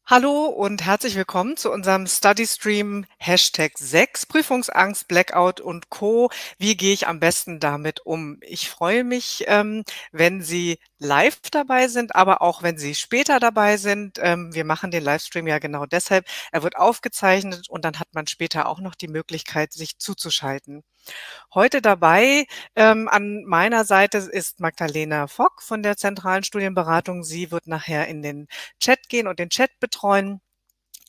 Hallo und herzlich willkommen zu unserem Study Stream #6 Prüfungsangst, Blackout und Co. Wie gehe ich am besten damit um? Ich freue mich, wenn Sie live dabei sind, aber auch wenn Sie später dabei sind. Wir machen den Livestream ja genau deshalb. Er wird aufgezeichnet und dann hat man später auch noch die Möglichkeit, sich zuzuschalten. Heute dabei, an meiner Seite ist Magdalena Fock von der zentralen Studienberatung. Sie wird nachher in den Chat gehen und den Chat betreuen.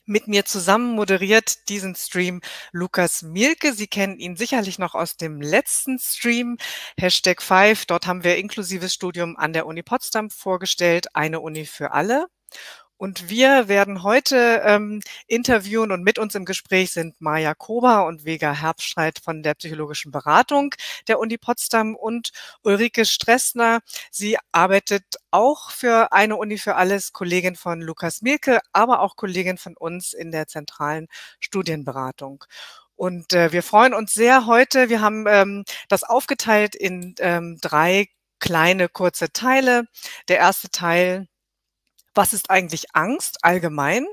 Mit mir zusammen moderiert diesen Stream Lukas Mielke. Sie kennen ihn sicherlich noch aus dem letzten Stream, #5. Dort haben wir inklusives Studium an der Uni Potsdam vorgestellt, eine Uni für alle. Und wir werden heute interviewen und mit uns im Gespräch sind Maja Kober und Vega Herbstreit von der psychologischen Beratung der Uni Potsdam und Ulrike Stressner. Sie arbeitet auch für eine Uni für alles, Kollegin von Lukas Mielke, aber auch Kollegin von uns in der zentralen Studienberatung. Und wir freuen uns sehr heute. Wir haben das aufgeteilt in drei kleine kurze Teile. Der erste Teil: Was ist eigentlich Angst allgemein?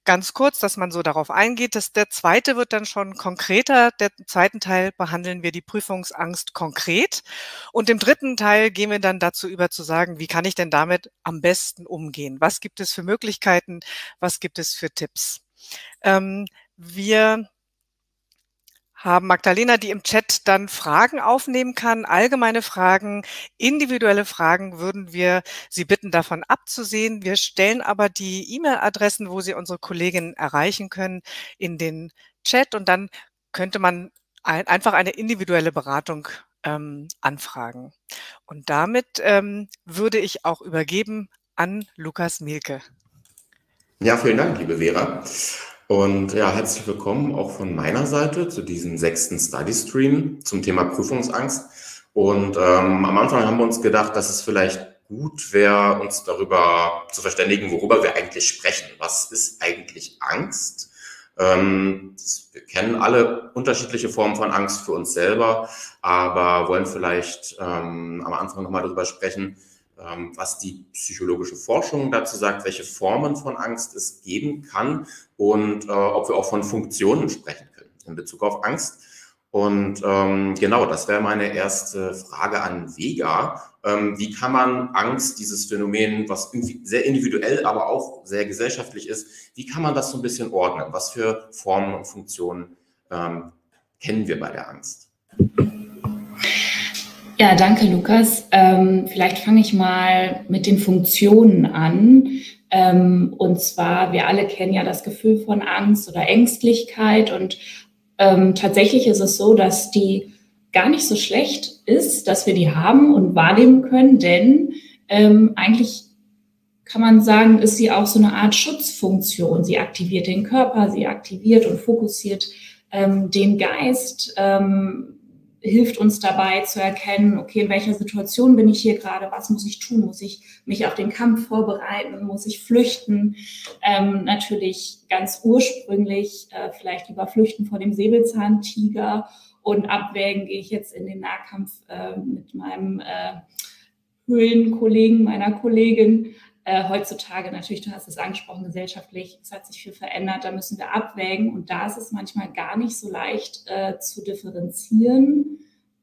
Ganz kurz, dass man so darauf eingeht. Der zweite wird dann schon konkreter. Der zweiten Teil behandeln wir die Prüfungsangst konkret. Und im dritten Teil gehen wir dann dazu über zu sagen, wie kann ich denn damit am besten umgehen? Was gibt es für Möglichkeiten? Was gibt es für Tipps? Wir haben Magdalena, die im Chat dann Fragen aufnehmen kann, allgemeine Fragen, individuelle Fragen würden wir Sie bitten, davon abzusehen. Wir stellen aber die E-Mail-Adressen, wo Sie unsere Kolleginnen erreichen können, in den Chat und dann könnte man einfach eine individuelle Beratung anfragen. Und damit würde ich auch übergeben an Lukas Mielke. Ja, vielen Dank, liebe Vera. Und ja, herzlich willkommen auch von meiner Seite zu diesem 6. Study Stream zum Thema Prüfungsangst. Und am Anfang haben wir uns gedacht, dass es vielleicht gut wäre, uns darüber zu verständigen, worüber wir eigentlich sprechen. Was ist eigentlich Angst? Wir kennen alle unterschiedliche Formen von Angst für uns selber, aber wollen vielleicht am Anfang nochmal darüber sprechen, was die psychologische Forschung dazu sagt, welche Formen von Angst es geben kann und ob wir auch von Funktionen sprechen können in Bezug auf Angst. Und genau, das wäre meine erste Frage an Vega. Wie kann man Angst, dieses Phänomen, was irgendwie sehr individuell, aber auch sehr gesellschaftlich ist, wie kann man das so ein bisschen ordnen? Was für Formen und Funktionen kennen wir bei der Angst? Ja, danke, Lukas. Vielleicht fange ich mal mit den Funktionen an. Und zwar, wir alle kennen ja das Gefühl von Angst oder Ängstlichkeit. Und tatsächlich ist es so, dass die gar nicht so schlecht ist, dass wir die haben und wahrnehmen können, denn eigentlich kann man sagen, ist sie auch so eine Art Schutzfunktion. Sie aktiviert den Körper, sie aktiviert und fokussiert den Geist, hilft uns dabei zu erkennen, okay, in welcher Situation bin ich hier gerade, was muss ich tun, muss ich mich auf den Kampf vorbereiten, muss ich flüchten, natürlich ganz ursprünglich vielleicht lieber flüchten vor dem Säbelzahntiger und abwägen, gehe ich jetzt in den Nahkampf mit meinem Höhlenkollegen, meiner Kollegin. Heutzutage natürlich, du hast es angesprochen, gesellschaftlich, es hat sich viel verändert, da müssen wir abwägen und da ist es manchmal gar nicht so leicht zu differenzieren.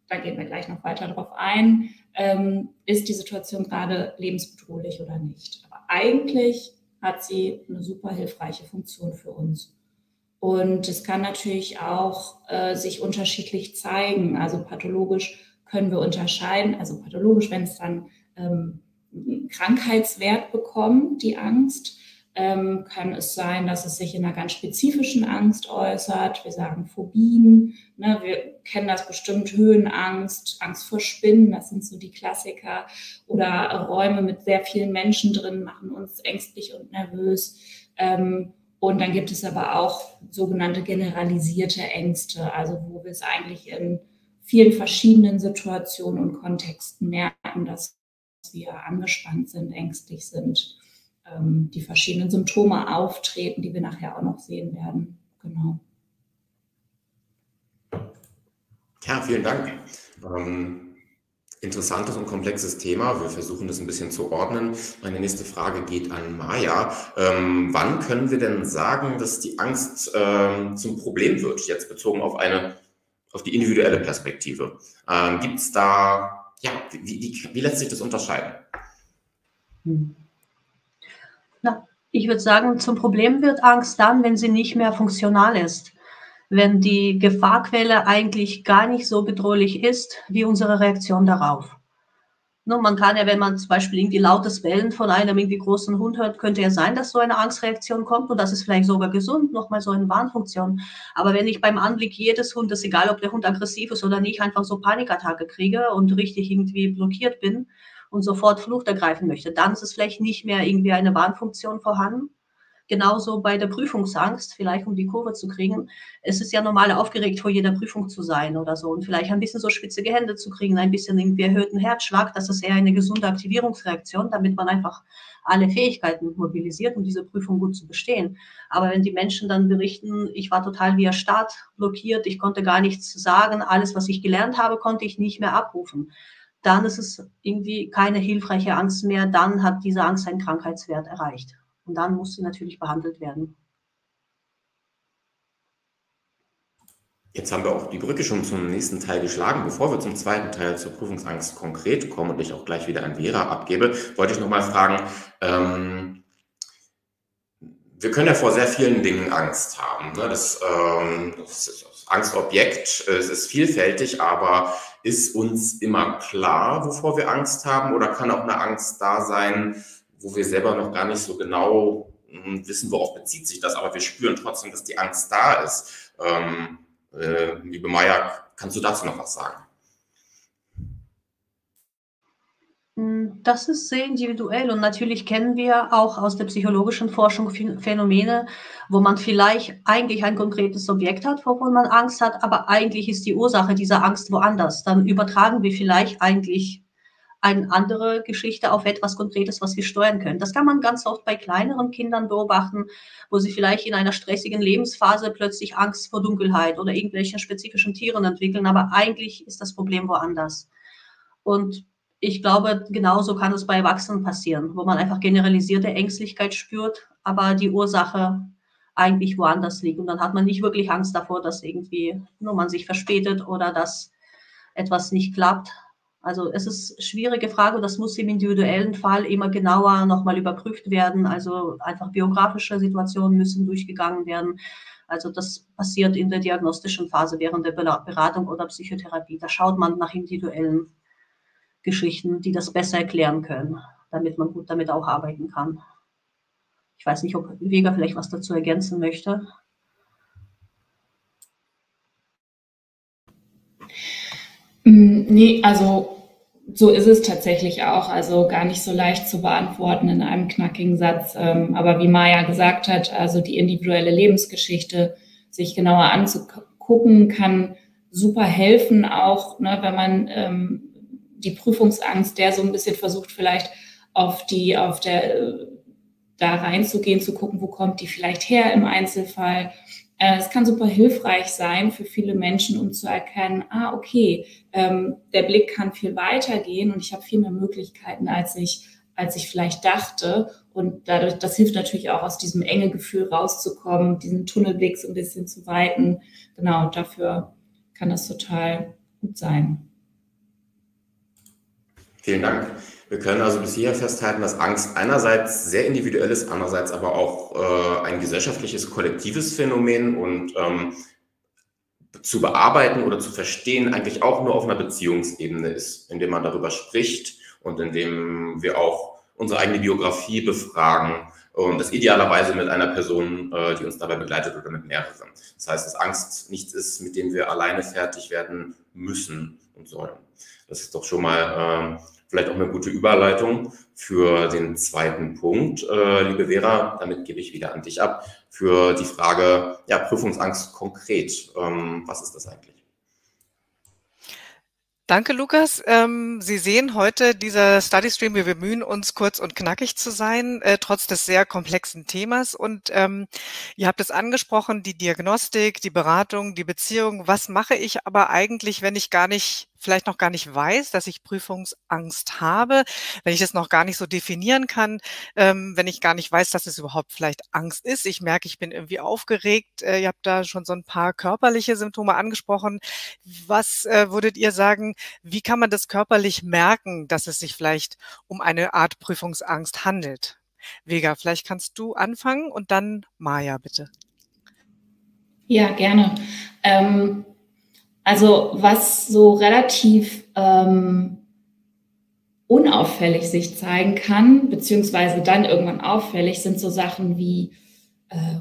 Da gehen wir gleich noch weiter drauf ein. Ist die Situation gerade lebensbedrohlich oder nicht? Aber eigentlich hat sie eine super hilfreiche Funktion für uns. Und es kann natürlich auch sich unterschiedlich zeigen. Also pathologisch können wir unterscheiden. Also pathologisch, wenn es dann einen Krankheitswert bekommt, die Angst, kann es sein, dass es sich in einer ganz spezifischen Angst äußert. Wir sagen Phobien. Ne? Wir kennen das bestimmt, Höhenangst, Angst vor Spinnen, das sind so die Klassiker. Oder Räume mit sehr vielen Menschen drin machen uns ängstlich und nervös. Und dann gibt es aber auch sogenannte generalisierte Ängste, also wo wir es eigentlich in vielen verschiedenen Situationen und Kontexten merken, dass wir angespannt sind, ängstlich sind, die verschiedenen Symptome auftreten, die wir nachher auch noch sehen werden. Genau. Ja, vielen Dank. Interessantes und komplexes Thema. Wir versuchen das ein bisschen zu ordnen. Meine nächste Frage geht an Maja. Wann können wir denn sagen, dass die Angst zum Problem wird, jetzt bezogen auf die individuelle Perspektive? Gibt es da, ja, wie lässt sich das unterscheiden? Na, ich würde sagen, zum Problem wird Angst dann, wenn sie nicht mehr funktional ist. Wenn die Gefahrquelle eigentlich gar nicht so bedrohlich ist, wie unsere Reaktion darauf. Ne, man kann ja, wenn man zum Beispiel irgendwie lautes Bellen von einem irgendwie großen Hund hört, könnte ja sein, dass so eine Angstreaktion kommt und das ist vielleicht sogar gesund, nochmal so eine Warnfunktion. Aber wenn ich beim Anblick jedes Hundes, egal ob der Hund aggressiv ist oder nicht, einfach so Panikattacke kriege und richtig irgendwie blockiert bin und sofort Flucht ergreifen möchte, dann ist es vielleicht nicht mehr irgendwie eine Warnfunktion vorhanden. Genauso bei der Prüfungsangst, vielleicht um die Kurve zu kriegen. Es ist ja normal, aufgeregt vor jeder Prüfung zu sein oder so und vielleicht ein bisschen so schwitzige Hände zu kriegen, ein bisschen irgendwie erhöhten Herzschlag. Das ist eher eine gesunde Aktivierungsreaktion, damit man einfach alle Fähigkeiten mobilisiert, um diese Prüfung gut zu bestehen. Aber wenn die Menschen dann berichten, ich war total wie erstarrt, blockiert, ich konnte gar nichts sagen, alles, was ich gelernt habe, konnte ich nicht mehr abrufen, dann ist es irgendwie keine hilfreiche Angst mehr, dann hat diese Angst einen Krankheitswert erreicht. Und dann muss sie natürlich behandelt werden. Jetzt haben wir auch die Brücke schon zum nächsten Teil geschlagen. Bevor wir zum zweiten Teil zur Prüfungsangst konkret kommen und ich auch gleich wieder an Vera abgebe, wollte ich nochmal fragen, wir können ja vor sehr vielen Dingen Angst haben. Ne? Das Angstobjekt, es ist vielfältig, aber ist uns immer klar, wovor wir Angst haben? Oder kann auch eine Angst da sein, wo wir selber noch gar nicht so genau wissen, worauf bezieht sich das, aber wir spüren trotzdem, dass die Angst da ist. Liebe Maja, kannst du dazu noch was sagen? Das ist sehr individuell und natürlich kennen wir auch aus der psychologischen Forschung Phänomene, wo man vielleicht eigentlich ein konkretes Objekt hat, wovon man Angst hat, aber eigentlich ist die Ursache dieser Angst woanders. Dann übertragen wir vielleicht eigentlich eine andere Geschichte auf etwas Konkretes, was wir steuern können. Das kann man ganz oft bei kleineren Kindern beobachten, wo sie vielleicht in einer stressigen Lebensphase plötzlich Angst vor Dunkelheit oder irgendwelchen spezifischen Tieren entwickeln, aber eigentlich ist das Problem woanders. Und ich glaube, genauso kann es bei Erwachsenen passieren, wo man einfach generalisierte Ängstlichkeit spürt, aber die Ursache eigentlich woanders liegt. Und dann hat man nicht wirklich Angst davor, dass irgendwie nur man sich verspätet oder dass etwas nicht klappt. Also es ist eine schwierige Frage und das muss im individuellen Fall immer genauer nochmal überprüft werden. Also einfach biografische Situationen müssen durchgegangen werden. Also das passiert in der diagnostischen Phase während der Beratung oder Psychotherapie. Da schaut man nach individuellen Geschichten, die das besser erklären können, damit man gut damit auch arbeiten kann. Ich weiß nicht, ob Vega vielleicht was dazu ergänzen möchte. Nee, also so ist es tatsächlich auch, also gar nicht so leicht zu beantworten in einem knackigen Satz. Aber wie Maja gesagt hat, also die individuelle Lebensgeschichte sich genauer anzugucken, kann super helfen, auch ne, wenn man die Prüfungsangst, der so ein bisschen versucht, vielleicht da reinzugehen, zu gucken, wo kommt die vielleicht her im Einzelfall. Es kann super hilfreich sein für viele Menschen, um zu erkennen, okay, der Blick kann viel weiter gehen und ich habe viel mehr Möglichkeiten, als ich vielleicht dachte. Und dadurch, das hilft natürlich auch, aus diesem enge Gefühl rauszukommen, diesen Tunnelblick so ein bisschen zu weiten. Genau, dafür kann das total gut sein. Vielen Dank. Wir können also bis hierher festhalten, dass Angst einerseits sehr individuell ist, andererseits aber auch ein gesellschaftliches, kollektives Phänomen und zu bearbeiten oder zu verstehen eigentlich auch nur auf einer Beziehungsebene ist, indem man darüber spricht und indem wir auch unsere eigene Biografie befragen und das idealerweise mit einer Person, die uns dabei begleitet oder mit mehreren. Das heißt, dass Angst nichts ist, mit dem wir alleine fertig werden müssen und sollen. Das ist doch schon mal vielleicht auch eine gute Überleitung für den zweiten Punkt. Liebe Vera, damit gebe ich wieder an dich ab für die Frage, ja, Prüfungsangst konkret. Was ist das eigentlich? Danke, Lukas. Sie sehen heute, dieser Study Stream, wir bemühen uns, kurz und knackig zu sein, trotz des sehr komplexen Themas. Und ihr habt es angesprochen, die Diagnostik, die Beratung, die Beziehung. Was mache ich aber eigentlich, wenn ich gar nicht vielleicht noch gar nicht weiß, dass ich Prüfungsangst habe, wenn ich das noch gar nicht so definieren kann, wenn ich gar nicht weiß, dass es überhaupt vielleicht Angst ist. Ich merke, ich bin irgendwie aufgeregt. Ihr habt da schon so ein paar körperliche Symptome angesprochen. Was würdet ihr sagen, wie kann man das körperlich merken, dass es sich vielleicht um eine Art Prüfungsangst handelt? Vega, vielleicht kannst du anfangen und dann Maja, bitte. Ja, gerne. Also was so relativ unauffällig sich zeigen kann, beziehungsweise dann irgendwann auffällig, sind so Sachen wie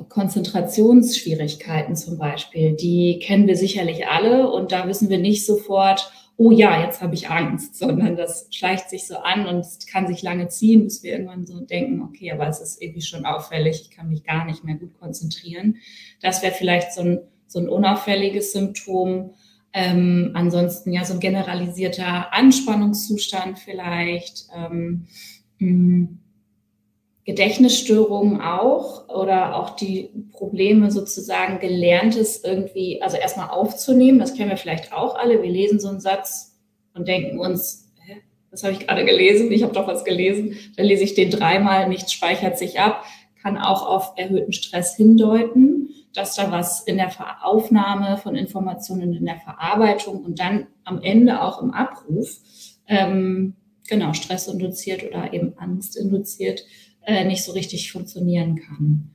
Konzentrationsschwierigkeiten zum Beispiel. Die kennen wir sicherlich alle und da wissen wir nicht sofort, oh ja, jetzt habe ich Angst, sondern das schleicht sich so an und es kann sich lange ziehen, bis wir irgendwann so denken, okay, aber es ist irgendwie schon auffällig, ich kann mich gar nicht mehr gut konzentrieren. Das wäre vielleicht so ein unauffälliges Symptom. Ansonsten ja so ein generalisierter Anspannungszustand vielleicht, Gedächtnisstörungen auch oder auch die Probleme sozusagen Gelerntes irgendwie, also erstmal aufzunehmen, das kennen wir vielleicht auch alle, wir lesen so einen Satz und denken uns, was habe ich gerade gelesen? Ich habe doch was gelesen, dann lese ich den dreimal, nichts speichert sich ab, kann auch auf erhöhten Stress hindeuten, dass da was in der Aufnahme von Informationen, in der Verarbeitung und dann am Ende auch im Abruf, Stress induziert oder eben Angst induziert, nicht so richtig funktionieren kann.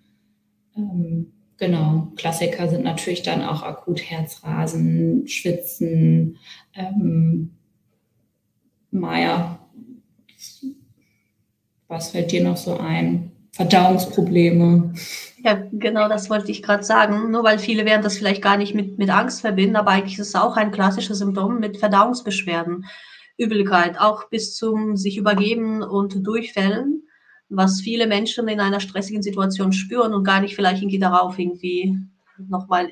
Klassiker sind natürlich dann auch akut Herzrasen, Schwitzen, Maja, was fällt dir noch so ein? Verdauungsprobleme. Ja, genau, das wollte ich gerade sagen. Nur weil viele werden das vielleicht gar nicht mit Angst verbinden, aber eigentlich ist es auch ein klassisches Symptom mit Verdauungsbeschwerden, Übelkeit, auch bis zum sich übergeben und Durchfällen, was viele Menschen in einer stressigen Situation spüren und gar nicht vielleicht irgendwie darauf nochmal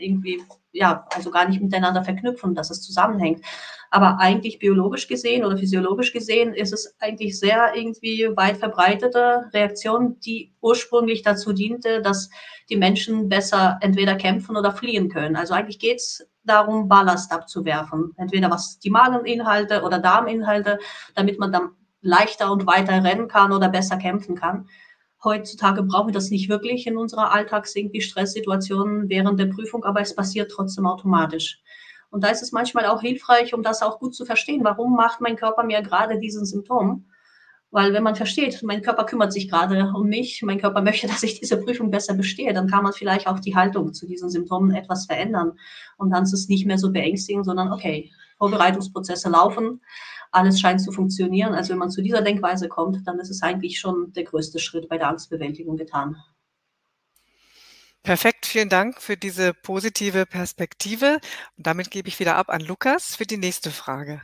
also gar nicht miteinander verknüpfen, dass es zusammenhängt. Aber eigentlich biologisch gesehen oder physiologisch gesehen ist es eigentlich sehr irgendwie weit verbreitete Reaktion, die ursprünglich dazu diente, dass die Menschen besser entweder kämpfen oder fliehen können. Also eigentlich geht es darum, Ballast abzuwerfen. Entweder was die Mageninhalte oder Darminhalte, damit man dann leichter und weiter rennen kann oder besser kämpfen kann. Heutzutage brauchen wir das nicht wirklich in unserer Stresssituation während der Prüfung, aber es passiert trotzdem automatisch. Und da ist es manchmal auch hilfreich, um das auch gut zu verstehen, warum macht mein Körper mir gerade diesen Symptom? Weil wenn man versteht, mein Körper kümmert sich gerade um mich, mein Körper möchte, dass ich diese Prüfung besser bestehe, dann kann man vielleicht auch die Haltung zu diesen Symptomen etwas verändern. Und dann ist es nicht mehr so beängstigend, sondern okay, Vorbereitungsprozesse laufen, alles scheint zu funktionieren. Also wenn man zu dieser Denkweise kommt, dann ist es eigentlich schon der größte Schritt bei der Angstbewältigung getan. Perfekt, vielen Dank für diese positive Perspektive. Und damit gebe ich wieder ab an Lukas für die nächste Frage.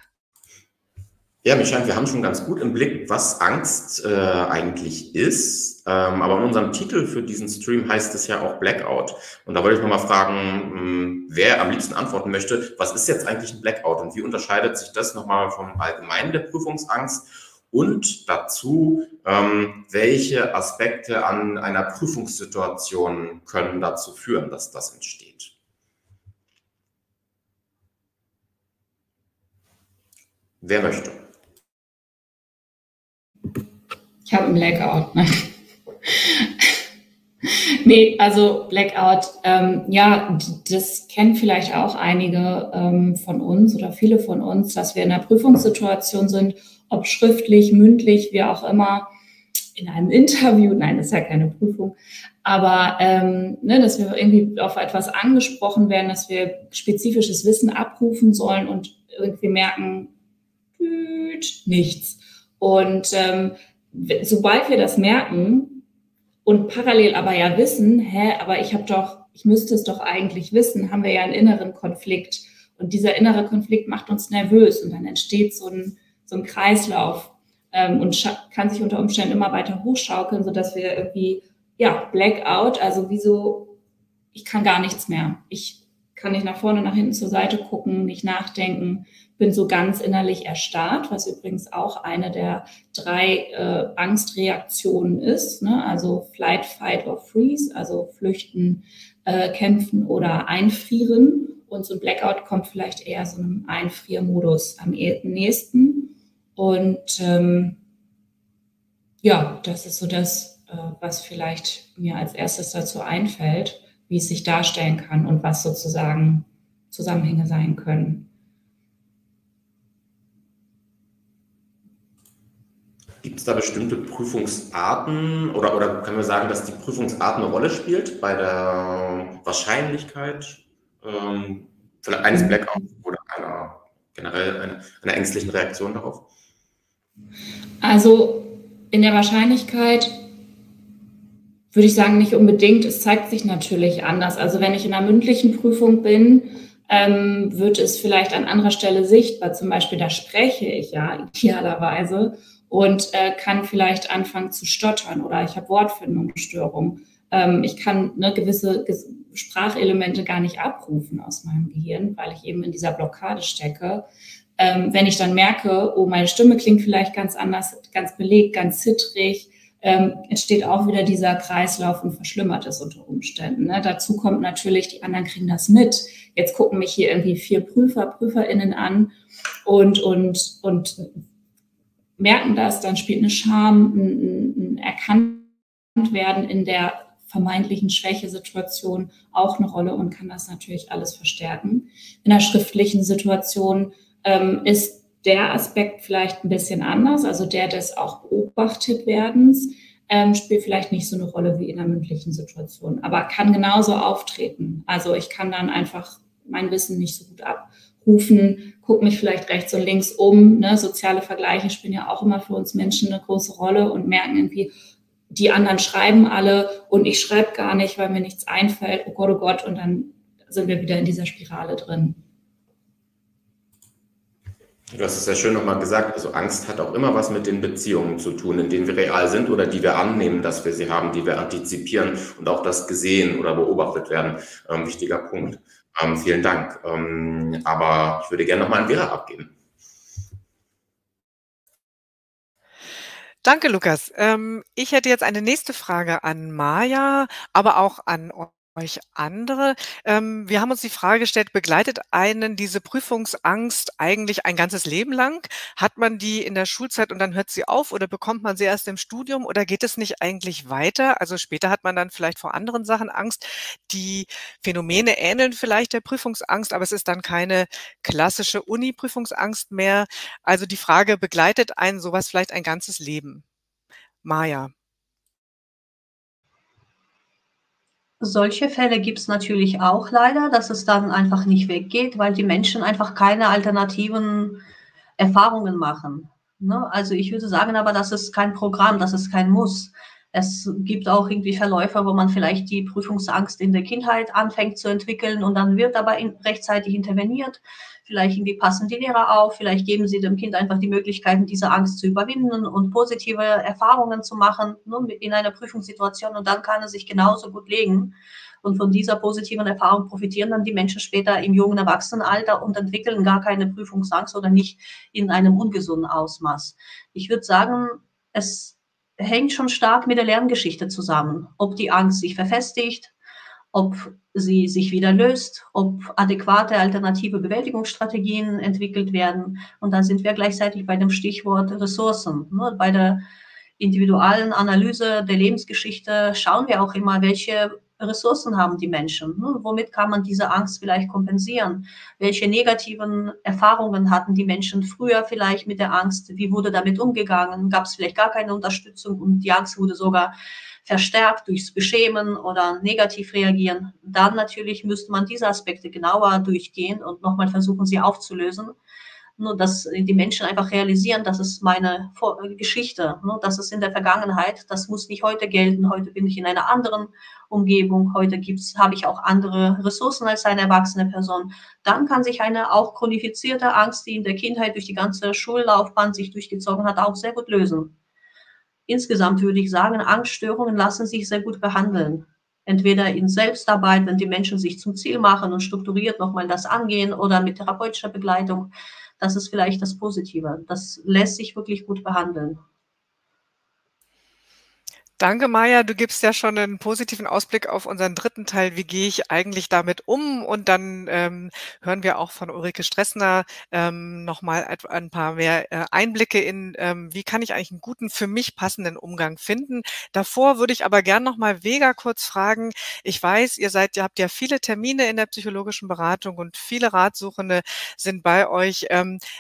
Ja, mir scheint, wir haben schon ganz gut im Blick, was Angst eigentlich ist. Aber in unserem Titel für diesen Stream heißt es ja auch Blackout. Und da wollte ich nochmal fragen, wer am liebsten antworten möchte, was ist jetzt eigentlich ein Blackout und wie unterscheidet sich das nochmal vom Allgemeinen der Prüfungsangst? Und dazu, welche Aspekte an einer Prüfungssituation können dazu führen, dass das entsteht? Wer möchte? Ich habe einen Blackout. Ne? Nee, also Blackout, das kennen vielleicht auch einige von uns oder viele von uns, dass wir in einer Prüfungssituation sind, ob schriftlich, mündlich, wie auch immer, in einem Interview, nein, das ist ja keine Prüfung, aber dass wir irgendwie auf etwas angesprochen werden, dass wir spezifisches Wissen abrufen sollen und irgendwie merken, nichts. Und sobald wir das merken und parallel aber ja wissen, aber ich müsste es doch eigentlich wissen, haben wir ja einen inneren Konflikt. Und dieser innere Konflikt macht uns nervös und dann entsteht so ein Kreislauf und kann sich unter Umständen immer weiter hochschaukeln, sodass wir irgendwie, Blackout, also ich kann gar nichts mehr. Ich kann nicht nach vorne, nach hinten, zur Seite gucken, nicht nachdenken, bin so ganz innerlich erstarrt, was übrigens auch eine der 3 Angstreaktionen ist, ne? Also Flight, Fight or Freeze, also flüchten, kämpfen oder einfrieren. Und so ein Blackout kommt vielleicht eher so einem Einfriermodus am nächsten. Und ja, das ist so das, was vielleicht mir als erstes dazu einfällt, wie es sich darstellen kann und was sozusagen Zusammenhänge sein können. Gibt es da bestimmte Prüfungsarten oder können wir sagen, dass die Prüfungsart eine Rolle spielt bei der Wahrscheinlichkeit vielleicht eines Blackouts oder generell einer ängstlichen Reaktion darauf? Also in der Wahrscheinlichkeit würde ich sagen, nicht unbedingt. Es zeigt sich natürlich anders. Also wenn ich in einer mündlichen Prüfung bin, wird es vielleicht an anderer Stelle sichtbar. Zum Beispiel, da spreche ich ja idealerweise und kann vielleicht anfangen zu stottern oder ich habe Wortfindungsstörungen. Ich kann gewisse Sprachelemente gar nicht abrufen aus meinem Gehirn, weil ich eben in dieser Blockade stecke. Wenn ich dann merke, oh, meine Stimme klingt vielleicht ganz anders, ganz belegt, ganz zittrig, entsteht auch wieder dieser Kreislauf und verschlimmert es unter Umständen. Ne? Dazu kommt natürlich, die anderen kriegen das mit. Jetzt gucken mich hier irgendwie 4 PrüferInnen an und merken das, dann spielt eine Scham, ein Erkanntwerden in der vermeintlichen Schwächesituation auch eine Rolle und kann das natürlich alles verstärken. In der schriftlichen Situation ist der Aspekt vielleicht ein bisschen anders, also der des auch beobachtet werdens, spielt vielleicht nicht so eine Rolle wie in der mündlichen Situation, aber kann genauso auftreten. Also ich kann dann einfach mein Wissen nicht so gut abrufen, gucke mich vielleicht rechts und links um. Ne? Soziale Vergleiche spielen ja auch immer für uns Menschen eine große Rolle und merken irgendwie, die anderen schreiben alle und ich schreibe gar nicht, weil mir nichts einfällt. Oh Gott, und dann sind wir wieder in dieser Spirale drin. Du hast es ja schön nochmal gesagt, also Angst hat auch immer was mit den Beziehungen zu tun, in denen wir real sind oder die wir annehmen, dass wir sie haben, die wir antizipieren und auch das gesehen oder beobachtet werden. Wichtiger Punkt. Vielen Dank. Aber ich würde gerne nochmal an Vera abgeben. Danke, Lukas. Ich hätte jetzt eine nächste Frage an Maja, aber auch an euch andere. Wir haben uns die Frage gestellt, begleitet einen diese Prüfungsangst eigentlich ein ganzes Leben lang? Hat man die in der Schulzeit und dann hört sie auf oder bekommt man sie erst im Studium oder geht es nicht eigentlich weiter? Also später hat man dann vielleicht vor anderen Sachen Angst. Die Phänomene ähneln vielleicht der Prüfungsangst, aber es ist dann keine klassische Uni-Prüfungsangst mehr. Also die Frage, begleitet einen sowas vielleicht ein ganzes Leben? Maja. Solche Fälle gibt es natürlich auch leider, dass es dann einfach nicht weggeht, weil die Menschen einfach keine alternativen Erfahrungen machen. Ne? Also ich würde sagen aber, das ist kein Programm, das ist kein Muss. Es gibt auch irgendwie Verläufe, wo man vielleicht die Prüfungsangst in der Kindheit anfängt zu entwickeln und dann wird aber rechtzeitig interveniert. Vielleicht irgendwie passen die Lehrer auf, vielleicht geben sie dem Kind einfach die Möglichkeiten, diese Angst zu überwinden und positive Erfahrungen zu machen, ne, in einer Prüfungssituation und dann kann es sich genauso gut legen. Und von dieser positiven Erfahrung profitieren dann die Menschen später im jungen Erwachsenenalter und entwickeln gar keine Prüfungsangst oder nicht in einem ungesunden Ausmaß. Ich würde sagen, es hängt schon stark mit der Lerngeschichte zusammen, ob die Angst sich verfestigt, ob sie sich wieder löst, ob adäquate alternative Bewältigungsstrategien entwickelt werden. Und dann sind wir gleichzeitig bei dem Stichwort Ressourcen. Ne? Bei der individuellen Analyse der Lebensgeschichte schauen wir auch immer, welche Ressourcen haben die Menschen? Ne? Womit kann man diese Angst vielleicht kompensieren? Welche negativen Erfahrungen hatten die Menschen früher vielleicht mit der Angst? Wie wurde damit umgegangen? Gab es vielleicht gar keine Unterstützung und die Angst wurde sogar verstärkt durchs Beschämen oder negativ reagieren? Dann natürlich müsste man diese Aspekte genauer durchgehen und nochmal versuchen, sie aufzulösen. Nur, dass die Menschen einfach realisieren, das ist meine Geschichte, das ist in der Vergangenheit, das muss nicht heute gelten, heute bin ich in einer anderen Umgebung, heute habe ich auch andere Ressourcen als eine erwachsene Person. Dann kann sich eine auch chronifizierte Angst, die in der Kindheit durch die ganze Schullaufbahn sich durchgezogen hat, auch sehr gut lösen. Insgesamt würde ich sagen, Angststörungen lassen sich sehr gut behandeln. Entweder in Selbstarbeit, wenn die Menschen sich zum Ziel machen und strukturiert nochmal das angehen oder mit therapeutischer Begleitung. Das ist vielleicht das Positive. Das lässt sich wirklich gut behandeln. Danke, Maja. Du gibst ja schon einen positiven Ausblick auf unseren dritten Teil. Wie gehe ich eigentlich damit um? Und dann hören wir auch von Ulrike Stressner noch mal ein paar mehr Einblicke in, wie kann ich eigentlich einen guten, für mich passenden Umgang finden. Davor würde ich aber gern noch mal Vega kurz fragen. Ich weiß, ihr habt ja viele Termine in der psychologischen Beratung und viele Ratsuchende sind bei euch.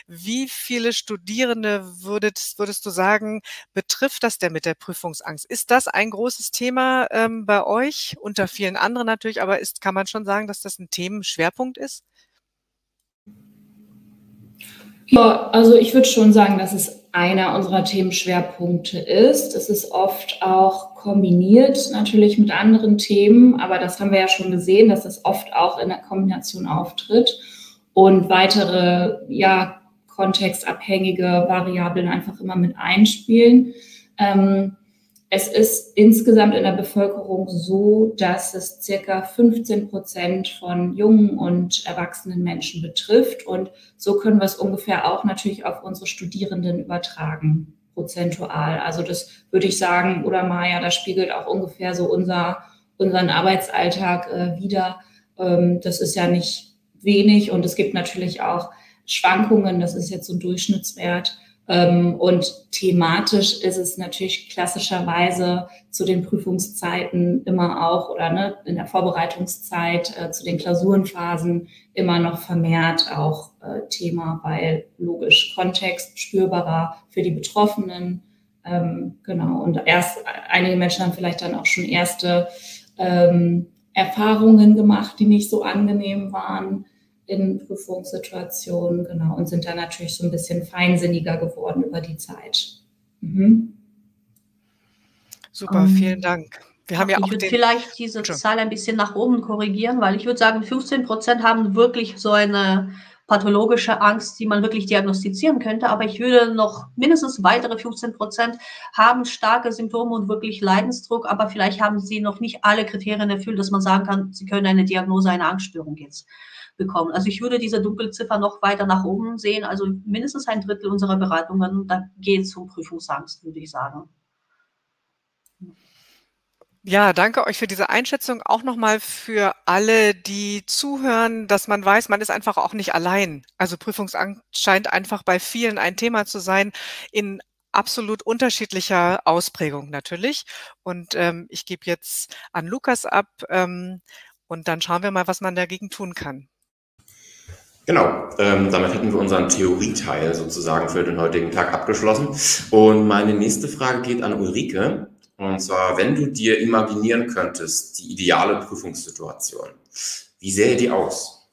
Wie viele Studierende würdest du sagen, betrifft das denn mit der Prüfungsangst? Ist das ein großes Thema bei euch, unter vielen anderen natürlich, aber kann man schon sagen, dass das ein Themenschwerpunkt ist? Ja, also ich würde schon sagen, dass es einer unserer Themenschwerpunkte ist. Es ist oft auch kombiniert natürlich mit anderen Themen, aber das haben wir ja schon gesehen, dass es oft auch in der Kombination auftritt und weitere, ja, kontextabhängige Variablen einfach immer mit einspielen. Es ist insgesamt in der Bevölkerung so, dass es circa 15% von jungen und erwachsenen Menschen betrifft. Und so können wir es ungefähr auch natürlich auf unsere Studierenden übertragen, prozentual. Also das würde ich sagen, oder Maja, das spiegelt auch ungefähr so unseren Arbeitsalltag wider. Das ist ja nicht wenig und es gibt natürlich auch Schwankungen, das ist jetzt so ein Durchschnittswert. Und thematisch ist es natürlich klassischerweise zu den Prüfungszeiten immer auch oder ne, in der Vorbereitungszeit zu den Klausurenphasen immer noch vermehrt auch Thema, weil logisch Kontext spürbarer für die Betroffenen. Genau, und einige Menschen haben vielleicht dann auch schon erste Erfahrungen gemacht, die nicht so angenehm waren in Prüfungssituationen, genau, und sind dann natürlich so ein bisschen feinsinniger geworden über die Zeit. Mhm. Super, vielen Dank. Wir haben ja auch ich würde vielleicht diese Zahl ein bisschen nach oben korrigieren, weil ich würde sagen, 15% haben wirklich so eine pathologische Angst, die man wirklich diagnostizieren könnte, aber ich würde noch mindestens weitere 15% haben starke Symptome und wirklich Leidensdruck, aber vielleicht haben sie noch nicht alle Kriterien erfüllt, dass man sagen kann, sie können eine Diagnose einer Angststörung jetzt bekommen. Also ich würde diese Dunkelziffer noch weiter nach oben sehen, also mindestens ein Drittel unserer Beratungen, da geht es um Prüfungsangst, würde ich sagen. Ja, danke euch für diese Einschätzung. Auch nochmal für alle, die zuhören, dass man weiß, man ist einfach auch nicht allein. Also Prüfungsangst scheint einfach bei vielen ein Thema zu sein, in absolut unterschiedlicher Ausprägung natürlich. Und ich gebe jetzt an Lukas ab und dann schauen wir mal, was man dagegen tun kann. Genau, damit hätten wir unseren Theorieteil sozusagen für den heutigen Tag abgeschlossen. Und meine nächste Frage geht an Ulrike. Und zwar, wenn du dir imaginieren könntest, die ideale Prüfungssituation, wie sähe die aus?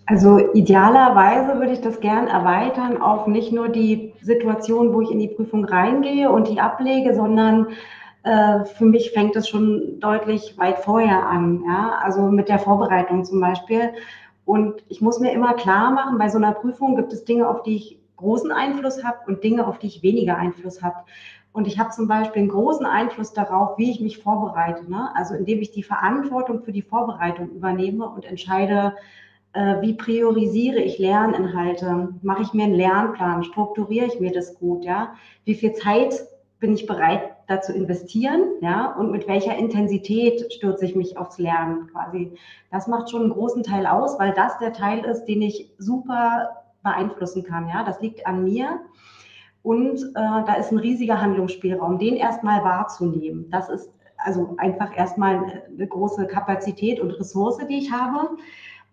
Also idealerweise würde ich das gern erweitern auf nicht nur die Situation, wo ich in die Prüfung reingehe und die ablege, sondern für mich fängt es schon deutlich weit vorher an, ja? Also mit der Vorbereitung zum Beispiel. Und ich muss mir immer klar machen, bei so einer Prüfung gibt es Dinge, auf die ich großen Einfluss habe und Dinge, auf die ich weniger Einfluss habe. Und ich habe zum Beispiel einen großen Einfluss darauf, wie ich mich vorbereite, ne? Also indem ich die Verantwortung für die Vorbereitung übernehme und entscheide, wie priorisiere ich Lerninhalte? Mache ich mir einen Lernplan? Strukturiere ich mir das gut? Ja? Wie viel Zeit bin ich bereit, da zu investieren? Ja? Und mit welcher Intensität stürze ich mich aufs Lernen quasi? Das macht schon einen großen Teil aus, weil das der Teil ist, den ich super beeinflussen kann. Ja? Das liegt an mir. Und da ist ein riesiger Handlungsspielraum, den erstmal wahrzunehmen. Das ist also einfach erstmal eine große Kapazität und Ressource, die ich habe.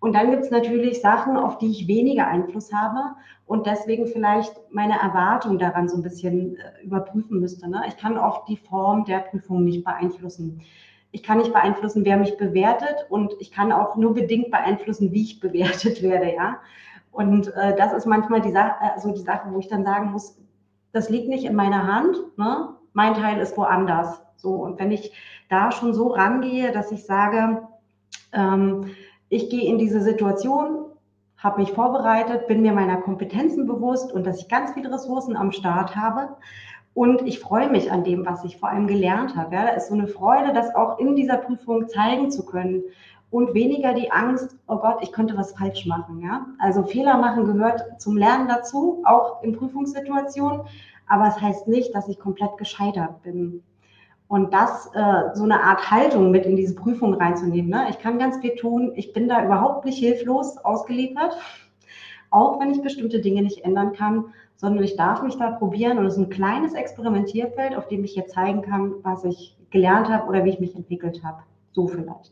Und dann gibt es natürlich Sachen, auf die ich weniger Einfluss habe und deswegen vielleicht meine Erwartung daran so ein bisschen überprüfen müsste. Ne? Ich kann oft die Form der Prüfung nicht beeinflussen. Ich kann nicht beeinflussen, wer mich bewertet und ich kann auch nur bedingt beeinflussen, wie ich bewertet werde. Ja? Und das ist manchmal die Sache, wo ich dann sagen muss, das liegt nicht in meiner Hand, ne? Mein Teil ist woanders. So, und wenn ich da schon so rangehe, dass ich sage, ich gehe in diese Situation, habe mich vorbereitet, bin mir meiner Kompetenzen bewusst und dass ich ganz viele Ressourcen am Start habe. Und ich freue mich an dem, was ich vor allem gelernt habe. Ja, da ist so eine Freude, das auch in dieser Prüfung zeigen zu können. Und weniger die Angst, oh Gott, ich könnte was falsch machen. Ja? Also Fehler machen gehört zum Lernen dazu, auch in Prüfungssituationen. aber es heißt nicht, dass ich komplett gescheitert bin. Und das, so eine Art Haltung mit in diese Prüfung reinzunehmen. Ne? Ich kann ganz viel tun, ich bin da überhaupt nicht hilflos ausgeliefert, auch wenn ich bestimmte Dinge nicht ändern kann, sondern ich darf mich da probieren und es ist ein kleines Experimentierfeld, auf dem ich jetzt zeigen kann, was ich gelernt habe oder wie ich mich entwickelt habe. So vielleicht.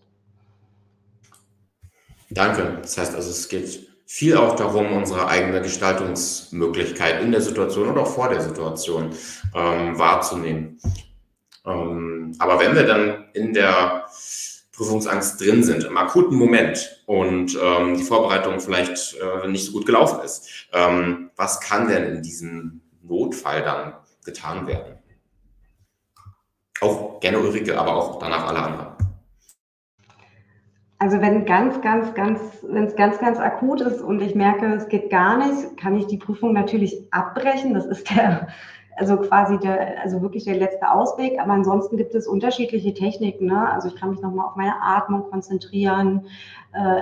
Danke. Das heißt also, es geht viel auch darum, unsere eigene Gestaltungsmöglichkeit in der Situation oder auch vor der Situation wahrzunehmen. Aber wenn wir dann in der Prüfungsangst drin sind, im akuten Moment und die Vorbereitung vielleicht nicht so gut gelaufen ist, was kann denn in diesem Notfall dann getan werden? Auch gerne Ulrike, aber auch danach alle anderen. Also wenn es ganz akut ist und ich merke, es geht gar nicht, kann ich die Prüfung natürlich abbrechen. Das ist wirklich der letzte Ausweg. Aber ansonsten gibt es unterschiedliche Techniken. Ne? Also ich kann mich nochmal auf meine Atmung konzentrieren.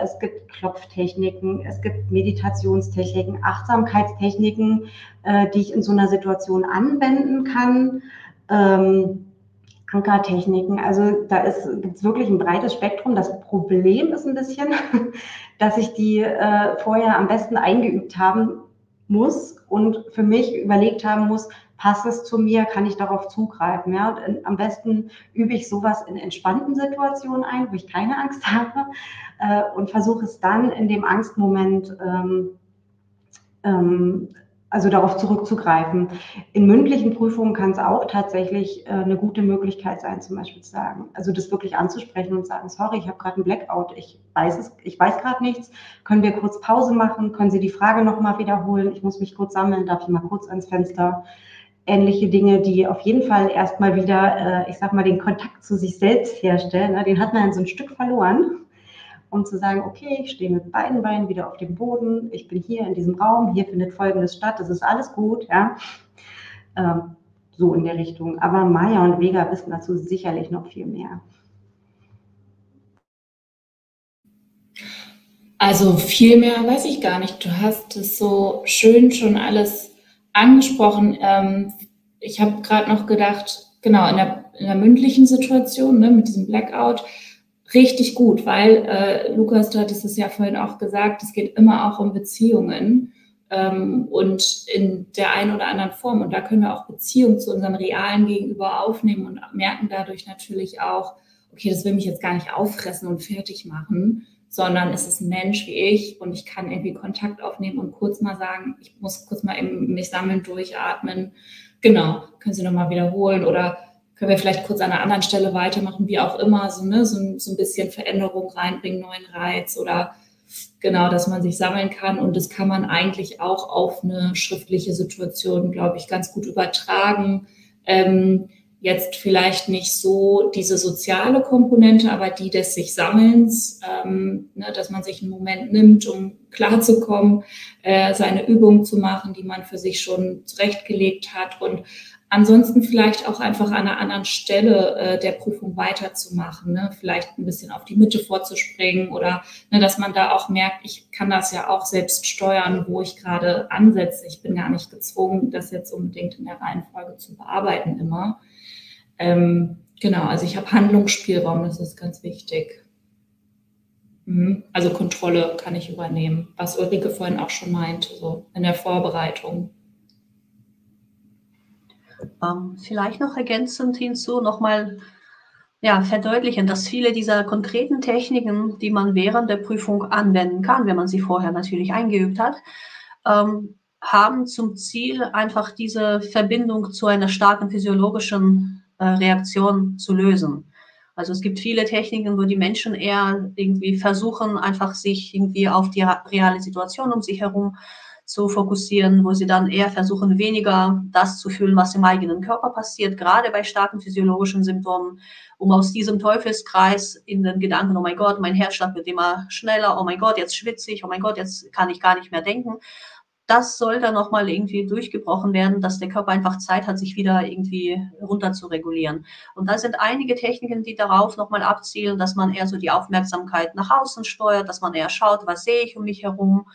Es gibt Klopftechniken, es gibt Meditationstechniken, Achtsamkeitstechniken, die ich in so einer Situation anwenden kann. Ankertechniken, also da gibt es wirklich ein breites Spektrum. Das Problem ist ein bisschen, dass ich die vorher am besten eingeübt haben muss und für mich überlegt haben muss, passt es zu mir, kann ich darauf zugreifen. Ja? Und am besten übe ich sowas in entspannten Situationen ein, wo ich keine Angst habe und versuche es dann in dem Angstmoment also darauf zurückzugreifen. In mündlichen Prüfungen kann es auch tatsächlich eine gute Möglichkeit sein, zum Beispiel zu sagen, also das wirklich anzusprechen und sagen, sorry, ich habe gerade einen Blackout, ich weiß gerade nichts, können wir kurz Pause machen, können Sie die Frage nochmal wiederholen, ich muss mich kurz sammeln, darf ich mal kurz ans Fenster? Ähnliche Dinge, die auf jeden Fall erstmal wieder, ich sag mal, den Kontakt zu sich selbst herstellen. Ne? Den hat man so ein Stück verloren. Um zu sagen, okay, ich stehe mit beiden Beinen wieder auf dem Boden, ich bin hier in diesem Raum, hier findet Folgendes statt, das ist alles gut, ja. So in der Richtung. Aber Maya und Vega wissen dazu sicherlich noch viel mehr. Also viel mehr weiß ich gar nicht. Du hast es so schön schon alles angesprochen. Ich habe gerade noch gedacht, genau, in der mündlichen Situation, ne, mit diesem Blackout, richtig gut, weil, Lukas, du hattest es ja vorhin auch gesagt, es geht immer auch um Beziehungen und in der einen oder anderen Form. Und da können wir auch Beziehungen zu unserem realen Gegenüber aufnehmen und merken dadurch natürlich auch, okay, das will mich jetzt gar nicht auffressen und fertig machen, sondern es ist ein Mensch wie ich und ich kann irgendwie Kontakt aufnehmen und kurz mal sagen, ich muss kurz mal eben mich sammeln, durchatmen. Genau, können Sie nochmal wiederholen oder können wir vielleicht kurz an einer anderen Stelle weitermachen, wie auch immer, so ein bisschen Veränderung reinbringen, neuen Reiz oder genau, dass man sich sammeln kann. Und das kann man eigentlich auch auf eine schriftliche Situation, glaube ich, ganz gut übertragen. Jetzt vielleicht nicht so diese soziale Komponente, aber die des sich Sammelns, dass man sich einen Moment nimmt, um klarzukommen, seine Übung zu machen, die man für sich schon zurechtgelegt hat und ansonsten vielleicht auch einfach an einer anderen Stelle der Prüfung weiterzumachen, ne? Vielleicht ein bisschen auf die Mitte vorzuspringen oder dass man da auch merkt, ich kann das ja auch selbst steuern, wo ich gerade ansetze. Ich bin gar nicht gezwungen, das jetzt unbedingt in der Reihenfolge zu bearbeiten immer. Genau, also ich habe Handlungsspielraum, das ist ganz wichtig. Also Kontrolle kann ich übernehmen, was Ulrike vorhin auch schon meinte, so in der Vorbereitung. Vielleicht noch ergänzend hinzu nochmal verdeutlichen, dass viele dieser konkreten Techniken, die man während der Prüfung anwenden kann, wenn man sie vorher natürlich eingeübt hat, haben zum Ziel, einfach diese Verbindung zu einer starken physiologischen Reaktion zu lösen. Also es gibt viele Techniken, wo die Menschen eher irgendwie versuchen, einfach sich irgendwie auf die reale Situation um sich herum zu fokussieren, wo sie dann eher versuchen, weniger das zu fühlen, was im eigenen Körper passiert, gerade bei starken physiologischen Symptomen, um aus diesem Teufelskreis in den Gedanken, oh mein Gott, mein Herzschlag wird immer schneller, oh mein Gott, jetzt schwitze ich, oh mein Gott, jetzt kann ich gar nicht mehr denken. Das soll dann nochmal irgendwie durchgebrochen werden, dass der Körper einfach Zeit hat, sich wieder irgendwie runter zu regulieren. Und da sind einige Techniken, die darauf nochmal abzielen, dass man eher so die Aufmerksamkeit nach außen steuert, dass man eher schaut, was sehe ich um mich herum,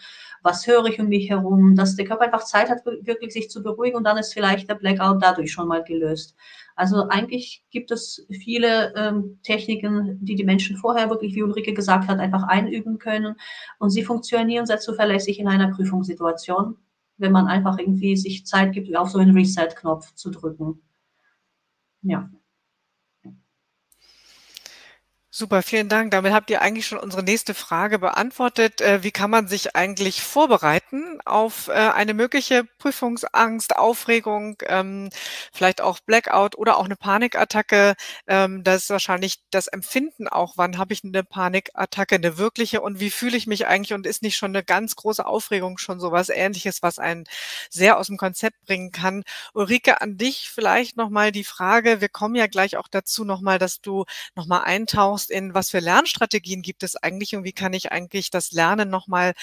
was höre ich um mich herum, dass der Körper einfach Zeit hat, wirklich sich zu beruhigen und dann ist vielleicht der Blackout dadurch schon mal gelöst. Also eigentlich gibt es viele Techniken, die die Menschen vorher wirklich, wie Ulrike gesagt hat, einfach einüben können und sie funktionieren sehr zuverlässig in einer Prüfungssituation, wenn man einfach irgendwie sich Zeit gibt, auf so einen Reset-Knopf zu drücken. Ja. Super, vielen Dank. Damit habt ihr eigentlich schon unsere nächste Frage beantwortet. Wie kann man sich eigentlich vorbereiten auf eine mögliche Prüfungsangst, Aufregung, vielleicht auch Blackout oder auch eine Panikattacke? Das ist wahrscheinlich das Empfinden auch. Wann habe ich eine Panikattacke, eine wirkliche? Und wie fühle ich mich eigentlich? Und ist nicht schon eine ganz große Aufregung schon sowas Ähnliches, was einen sehr aus dem Konzept bringen kann? Ulrike, an dich vielleicht nochmal die Frage. Wir kommen ja gleich auch dazu nochmal, dass du nochmal eintauchst in, was für Lernstrategien gibt es eigentlich und wie kann ich eigentlich das Lernen nochmal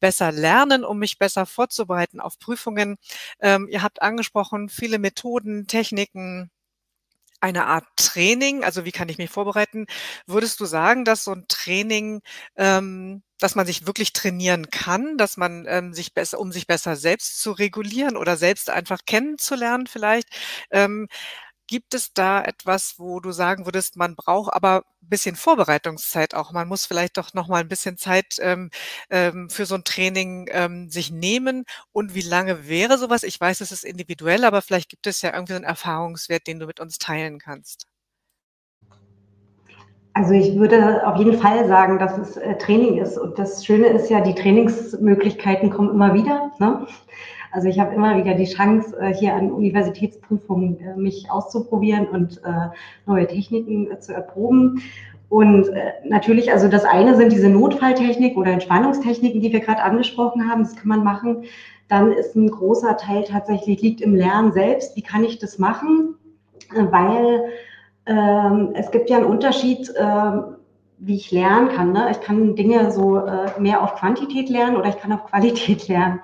besser lernen, um mich besser vorzubereiten auf Prüfungen. Ihr habt angesprochen, viele Methoden, Techniken, eine Art Training, also wie kann ich mich vorbereiten? Würdest du sagen, dass so ein Training, dass man sich wirklich trainieren kann, dass man sich besser, um sich besser selbst zu regulieren oder selbst einfach kennenzulernen vielleicht, gibt es da etwas, wo du sagen würdest, man braucht aber ein bisschen Vorbereitungszeit auch? Man muss vielleicht doch noch mal ein bisschen Zeit, für so ein Training, sich nehmen. Und wie lange wäre sowas? Ich weiß, es ist individuell, aber vielleicht gibt es ja irgendwie so 'n Erfahrungswert, den du mit uns teilen kannst. Also ich würde auf jeden Fall sagen, dass es Training ist. Und das Schöne ist ja, die Trainingsmöglichkeiten kommen immer wieder, ne? Also ich habe immer wieder die Chance, hier an Universitätsprüfungen mich auszuprobieren und neue Techniken zu erproben. Und natürlich, also das eine sind diese Notfalltechnik oder Entspannungstechniken, die wir gerade angesprochen haben. Das kann man machen. Dann ist ein großer Teil tatsächlich liegt im Lernen selbst. Wie kann ich das machen? Weil es gibt ja einen Unterschied, wie ich lernen kann. Ne? Ich kann Dinge so mehr auf Quantität lernen oder ich kann auf Qualität lernen.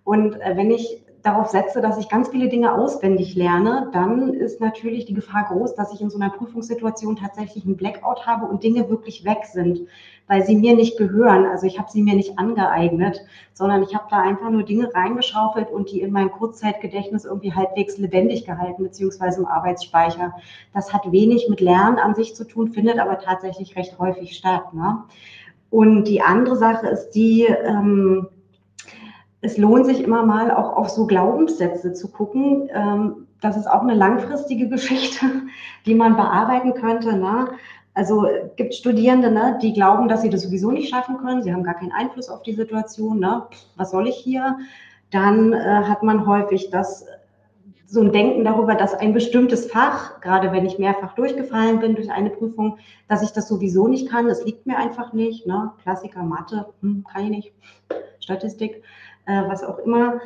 Und wenn ich darauf setze, dass ich ganz viele Dinge auswendig lerne, dann ist natürlich die Gefahr groß, dass ich in so einer Prüfungssituation tatsächlich einen Blackout habe und Dinge wirklich weg sind, weil sie mir nicht gehören. Also ich habe sie mir nicht angeeignet, sondern ich habe da einfach nur Dinge reingeschaufelt und die in meinem Kurzzeitgedächtnis irgendwie halbwegs lebendig gehalten, beziehungsweise im Arbeitsspeicher. Das hat wenig mit Lernen an sich zu tun, findet aber tatsächlich recht häufig statt. Ne? Und die andere Sache ist die, es lohnt sich immer mal auch auf so Glaubenssätze zu gucken. Das ist auch eine langfristige Geschichte, die man bearbeiten könnte. Ne? Also gibt Studierende, ne, die glauben, dass sie das sowieso nicht schaffen können. Sie haben gar keinen Einfluss auf die Situation. Ne? Was soll ich hier? Dann hat man häufig so ein Denken darüber, dass ein bestimmtes Fach, gerade wenn ich mehrfach durchgefallen bin durch eine Prüfung, dass ich das sowieso nicht kann. Das liegt mir einfach nicht. Ne? Klassiker, Mathe, kann ich nicht. Statistik, was auch immer.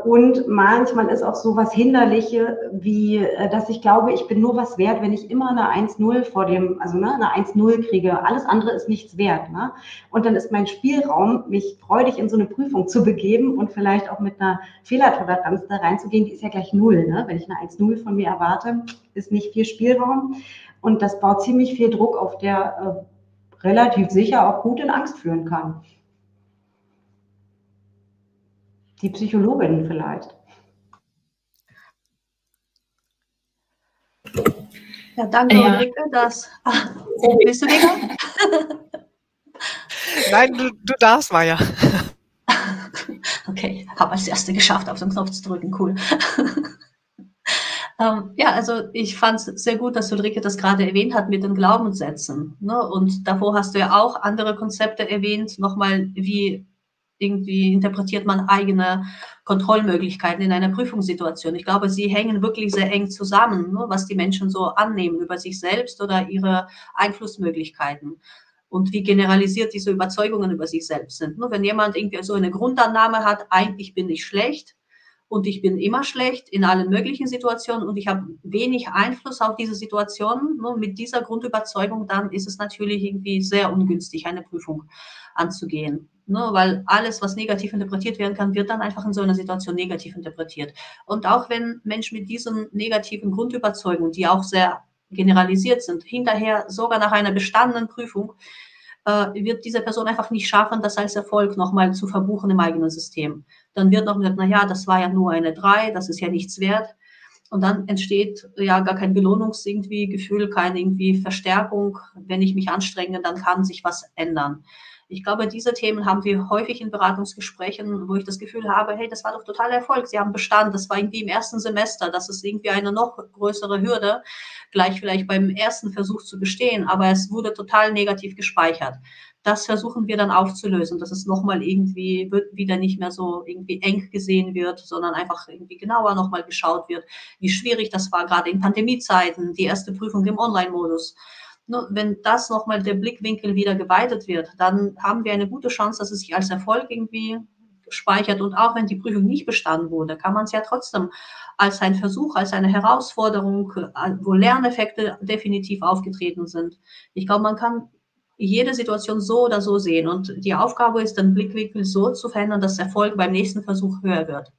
Und manchmal ist auch so was Hinderliche, wie, dass ich glaube, ich bin nur was wert, wenn ich immer eine 1-0 vor dem, also ne, eine 1-0 kriege. Alles andere ist nichts wert. Ne? Und dann ist mein Spielraum, mich freudig in so eine Prüfung zu begeben und vielleicht auch mit einer Fehlertoleranz da reinzugehen, die ist ja gleich 0. Ne? Wenn ich eine 1-0 von mir erwarte, ist nicht viel Spielraum. Und das baut ziemlich viel Druck auf, der relativ sicher auch gut in Angst führen kann. Die Psychologin vielleicht. Ja, danke, Ulrike. Willst du wieder? Nein, du darfst, Maja. Okay, habe als Erste geschafft, auf den Knopf zu drücken. Cool. Ja, also ich fand es sehr gut, dass Ulrike das gerade erwähnt hat mit den Glaubenssätzen. Ne? Und davor hast du ja auch andere Konzepte erwähnt, nochmal wie irgendwie interpretiert man eigene Kontrollmöglichkeiten in einer Prüfungssituation. Ich glaube, sie hängen wirklich sehr eng zusammen, ne, was die Menschen so annehmen über sich selbst oder ihre Einflussmöglichkeiten und wie generalisiert diese Überzeugungen über sich selbst sind. Ne, wenn jemand irgendwie so eine Grundannahme hat, eigentlich bin ich schlecht und ich bin immer schlecht in allen möglichen Situationen und ich habe wenig Einfluss auf diese Situationen, ne, mit dieser Grundüberzeugung, dann ist es natürlich irgendwie sehr ungünstig, eine Prüfung anzugehen. Ne, weil alles, was negativ interpretiert werden kann, wird dann einfach in so einer Situation negativ interpretiert. Und auch wenn Menschen mit diesen negativen Grundüberzeugungen, die auch sehr generalisiert sind, hinterher sogar nach einer bestandenen Prüfung wird diese Person einfach nicht schaffen, das als Erfolg nochmal zu verbuchen im eigenen System. Dann wird noch gesagt, na ja, das war ja nur eine 3, das ist ja nichts wert. Und dann entsteht ja gar kein Gefühl, keine irgendwie Verstärkung. Wenn ich mich anstrenge, dann kann sich was ändern. Ich glaube, diese Themen haben wir häufig in Beratungsgesprächen, wo ich das Gefühl habe, hey, das war doch totaler Erfolg. Sie haben bestanden. Das war irgendwie im ersten Semester. Das ist irgendwie eine noch größere Hürde, gleich vielleicht beim ersten Versuch zu bestehen. Aber es wurde total negativ gespeichert. Das versuchen wir dann aufzulösen, dass es nochmal irgendwie wieder nicht mehr so irgendwie eng gesehen wird, sondern einfach irgendwie genauer nochmal geschaut wird, wie schwierig das war, gerade in Pandemiezeiten, die erste Prüfung im Online-Modus. Wenn das nochmal der Blickwinkel wieder geweitet wird, dann haben wir eine gute Chance, dass es sich als Erfolg irgendwie speichert. Und auch wenn die Prüfung nicht bestanden wurde, kann man es ja trotzdem als ein Versuch, als eine Herausforderung, wo Lerneffekte definitiv aufgetreten sind. Ich glaube, man kann jede Situation so oder so sehen. Und die Aufgabe ist, den Blickwinkel so zu verändern, dass Erfolg beim nächsten Versuch höher wird.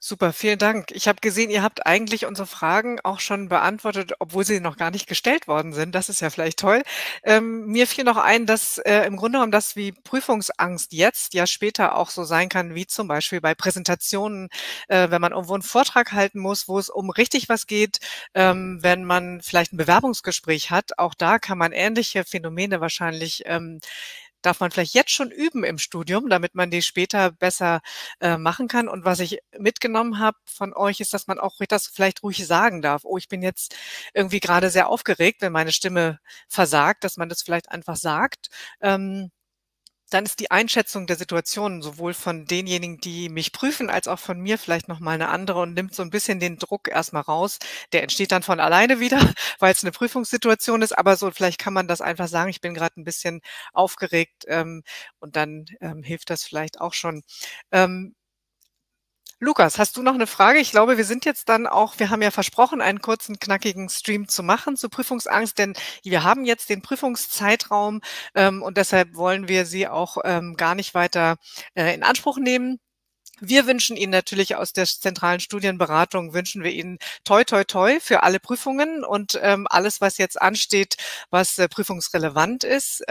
Super, vielen Dank. Ich habe gesehen, ihr habt eigentlich unsere Fragen auch schon beantwortet, obwohl sie noch gar nicht gestellt worden sind. Das ist ja vielleicht toll. Mir fiel noch ein, dass im Grunde genommen das wie Prüfungsangst jetzt ja später auch so sein kann, wie zum Beispiel bei Präsentationen, wenn man irgendwo einen Vortrag halten muss, wo es um richtig was geht, wenn man vielleicht ein Bewerbungsgespräch hat. Auch da kann man ähnliche Phänomene wahrscheinlich darf man vielleicht jetzt schon üben im Studium, damit man die später besser machen kann. Und was ich mitgenommen habe von euch, ist, dass man auch das vielleicht ruhig sagen darf. Oh, ich bin jetzt irgendwie gerade sehr aufgeregt, wenn meine Stimme versagt, dass man das vielleicht einfach sagt. Dann ist die Einschätzung der Situation sowohl von denjenigen, die mich prüfen, als auch von mir vielleicht noch mal eine andere und nimmt so ein bisschen den Druck erst mal raus. Der entsteht dann von alleine wieder, weil es eine Prüfungssituation ist, aber so vielleicht kann man das einfach sagen: „Ich bin gerade ein bisschen aufgeregt“, und dann, hilft das vielleicht auch schon. Ähm, Lukas, hast du noch eine Frage? Ich glaube, wir sind jetzt dann auch wir haben ja versprochen, einen kurzen, knackigen Stream zu machen zur Prüfungsangst, denn wir haben jetzt den Prüfungszeitraum, und deshalb wollen wir Sie auch, gar nicht weiter, in Anspruch nehmen. Wir wünschen Ihnen natürlich aus der zentralen Studienberatung wünschen wir Ihnen toi, toi, toi für alle Prüfungen und alles, was jetzt ansteht, was prüfungsrelevant ist.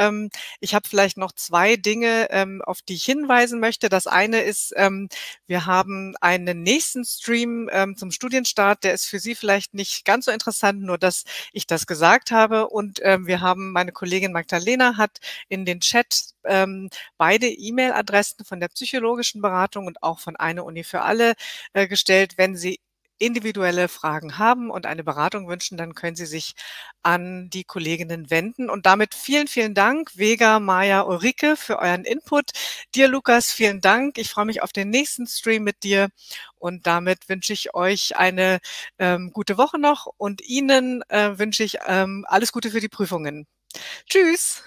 Ich habe vielleicht noch zwei Dinge, auf die ich hinweisen möchte. Das eine ist, wir haben einen nächsten Stream zum Studienstart. Der ist für Sie vielleicht nicht ganz so interessant, nur dass ich das gesagt habe. Und wir haben, meine Kollegin Magdalena hat in den Chat beide E-Mail-Adressen von der psychologischen Beratung und auch von Eine Uni für alle gestellt. Wenn Sie individuelle Fragen haben und eine Beratung wünschen, dann können Sie sich an die Kolleginnen wenden. Und damit vielen, vielen Dank, Vega, Maja, Ulrike, für euren Input. Dir, Lukas, vielen Dank. Ich freue mich auf den nächsten Stream mit dir. Und damit wünsche ich euch eine gute Woche noch und Ihnen wünsche ich alles Gute für die Prüfungen. Tschüss!